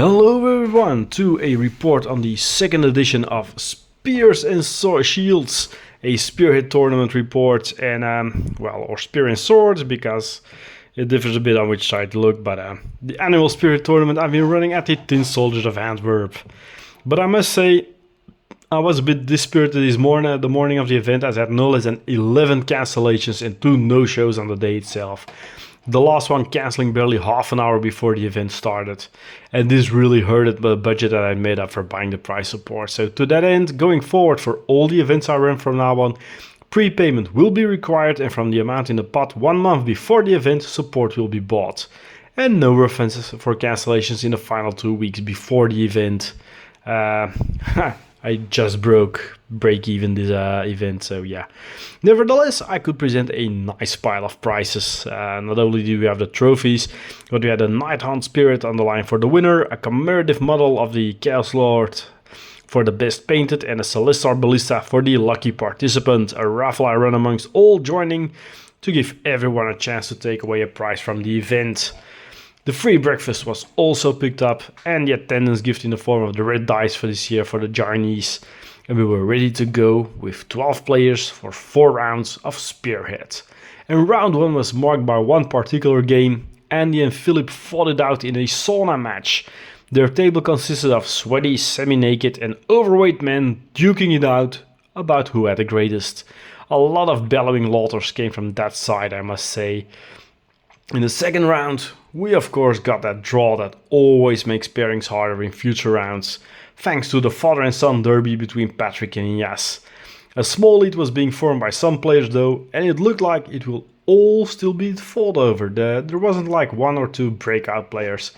Hello everyone to a report on the second edition of Spears and Shields, a Spearhead tournament report, and or Spear and Swords because it differs a bit on which side to look, but the annual Spearhead tournament I've been running at the Tin Soldiers of Antwerp. But I must say, I was a bit dispirited this morning, the morning of the event, as I had no less than 11 cancellations and 2 no-shows on the day itself. The last one cancelling barely half an hour before the event started. And this really hurted the budget that I made up for buying the prize support. So to that end, going forward for all the events I run from now on, prepayment will be required, and from the amount in the pot 1 month before the event, support will be bought. And no refunds for cancellations in the final 2 weeks before the event. I just break even this event, so yeah. Nevertheless, I could present a nice pile of prizes. Not only do we have the trophies, but we had a Nighthaunt Spirit on the line for the winner, a commemorative model of the Chaos Lord for the best painted, and a Celestar Ballista for the lucky participant. A raffle I run amongst all joining to give everyone a chance to take away a prize from the event. The free breakfast was also picked up, and the attendance gift in the form of the red dice for this year for the joinees. And we were ready to go with 12 players for 4 rounds of Spearhead. And round 1 was marked by one particular game. Andy and Philip fought it out in a sauna match. Their table consisted of sweaty, semi-naked and overweight men duking it out about who had the greatest. A lot of bellowing laughters came from that side, I must say. In the second round, we of course got that draw that always makes pairings harder in future rounds, thanks to the father and son derby between Patrick and Inyas. A small lead was being formed by some players though, and it looked like it will all still be fought over. There wasn't like 1 or 2 breakout players.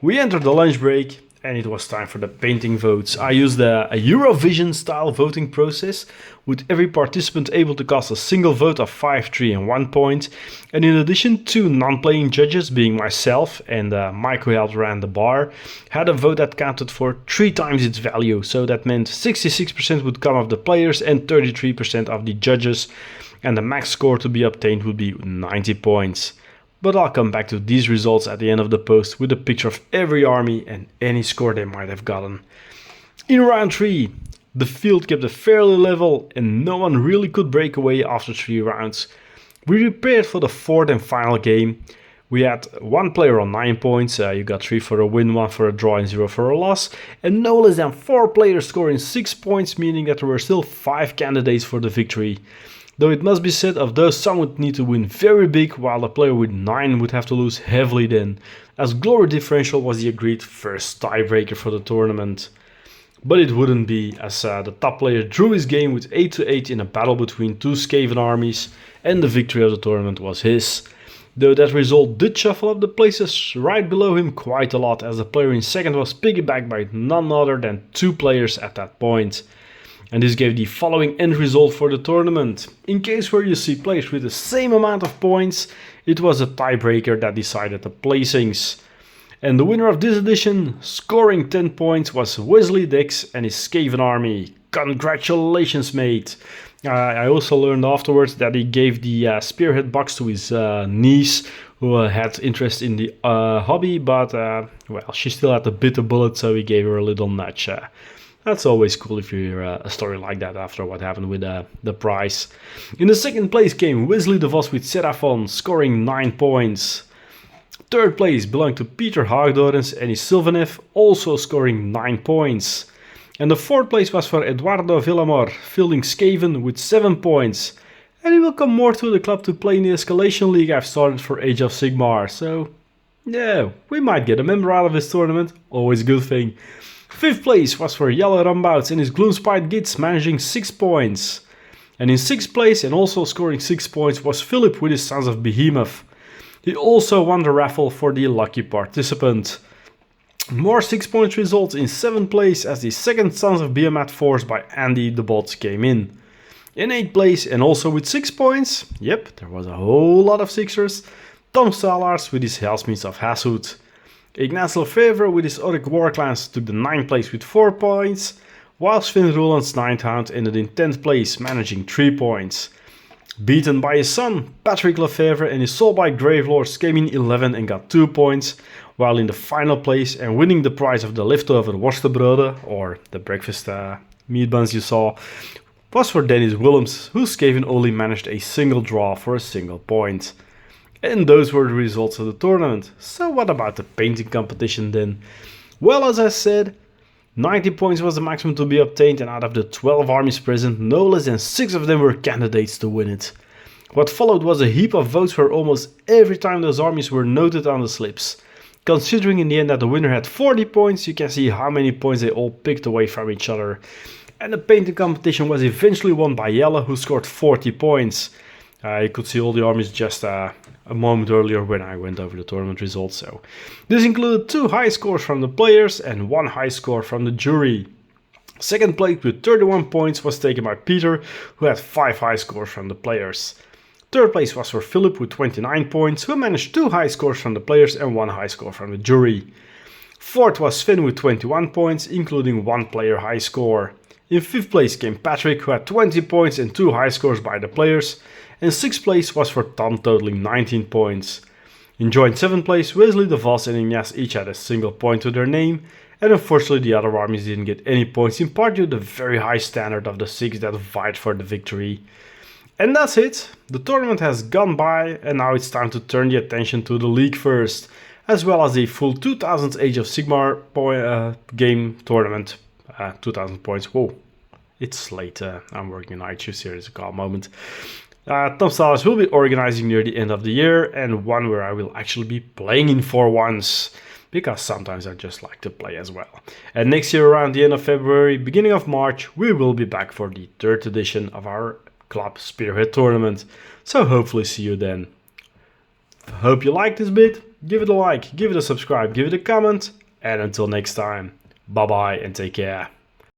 We entered the lunch break, and it was time for the painting votes. I used a Eurovision style voting process, with every participant able to cast a single vote of 5, 3 and 1 point. And in addition, 2 non-playing judges, being myself and Mike who helped ran the bar, had a vote that counted for 3 times its value. So that meant 66% would come of the players and 33% of the judges. And the max score to be obtained would be 90 points. But I'll come back to these results at the end of the post with a picture of every army and any score they might have gotten. In round 3, the field kept it fairly level and no one really could break away after 3 rounds. We prepared for the 4th and final game. We had 1 player on 9 points, you got 3 for a win, 1 for a draw and 0 for a loss, and no less than 4 players scoring 6 points, meaning that there were still 5 candidates for the victory. Though it must be said, of those, some would need to win very big, while the player with 9 would have to lose heavily then, as glory differential was the agreed first tiebreaker for the tournament. But it wouldn't be, as the top player drew his game with 8-8 in a battle between 2 Skaven armies, and the victory of the tournament was his. Though that result did shuffle up the places right below him quite a lot, as the player in second was piggybacked by none other than 2 players at that point. And this gave the following end result for the tournament. In case where you see players with the same amount of points, it was a tiebreaker that decided the placings. And the winner of this edition, scoring 10 points, was Wesley Dix and his Skaven army. Congratulations, mate! I also learned afterwards that he gave the Spearhead box to his niece, who had interest in the hobby, but she still had the bitter bullet, so he gave her a little nudge. That's always cool if you hear a story like that after what happened with the prize. In the second place came Wesley de Vos with Seraphon, scoring 9 points. Third place belonged to Peter Haagdorens and his Sylvaneth, also scoring 9 points. And the fourth place was for Eduardo Villamor, fielding Skaven with 7 points. And he will come more to the club to play in the Escalation League I've started for Age of Sigmar, so yeah, we might get a member out of this tournament, always a good thing. Fifth place was for Jelle Rambouts and his Gloomspite Gids, managing 6 points. And in 6th place and also scoring 6 points was Philip with his Sons of Behemoth. He also won the raffle for the lucky participant. More 6 points results in 7th place as the second Sons of Behemoth force by Andy the Bots came in. In 8th place and also with 6 points, yep, there was a whole lot of Sixers, Tom Salars with his Hellsmiths of Hashoot. Ignace Lefevre with his Auric Warclans took the 9th place with 4 points, while Sven Roland's Nighthaunt ended in 10th place, managing 3 points. Beaten by his son, Patrick Lefevre, and his Soulbite Gravelords came in 11 and got 2 points, while in the final place and winning the prize of the leftover worstenbroden, or the breakfast meat buns you saw, was for Dennis Willems, who Skaven only managed a single draw for a single point. And those were the results of the tournament. So what about the painting competition then? Well, as I said, 90 points was the maximum to be obtained, and out of the 12 armies present, no less than 6 of them were candidates to win it. What followed was a heap of votes for almost every time those armies were noted on the slips. Considering in the end that the winner had 40 points, you can see how many points they all picked away from each other. And the painting competition was eventually won by Jelle, who scored 40 points. You could see all the armies just a moment earlier when I went over the tournament results. So this included 2 high scores from the players and 1 high score from the jury. Second place with 31 points was taken by Peter, who had 5 high scores from the players. Third place was for Philip with 29 points, who managed 2 high scores from the players and 1 high score from the jury. Fourth was Sven with 21 points, including 1 player high score. In 5th place came Patrick, who had 20 points and 2 high scores by the players. And 6th place was for Tom, totaling 19 points. In joint 7th place, Wesley, DeVos and Ignace each had a single point to their name, and unfortunately the other armies didn't get any points, in part due to the very high standard of the 6 that vied for the victory. And that's it. The tournament has gone by, and now it's time to turn the attention to the league first, as well as the full 2000 Age of Sigmar game tournament. 2000 points. Whoa, it's late. I'm working night shifts here. It's a calm moment. Tom Stallers will be organizing near the end of the year, and one where I will actually be playing in for once, because sometimes I just like to play as well. And next year around the end of February, beginning of March, we will be back for the 3rd edition of our Club Spearhead tournament. So hopefully see you then. Hope you liked this bit. Give it a like, give it a subscribe, give it a comment, and until next time, bye bye and take care.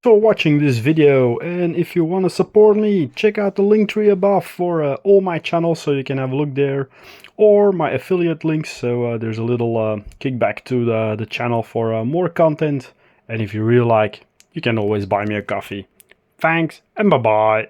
For watching this video, and if you want to support me, check out the link tree above for all my channels, so you can have a look there, or my affiliate links, so there's a little kickback to the channel for more content. And if you really like, you can always buy me a coffee. Thanks and bye bye.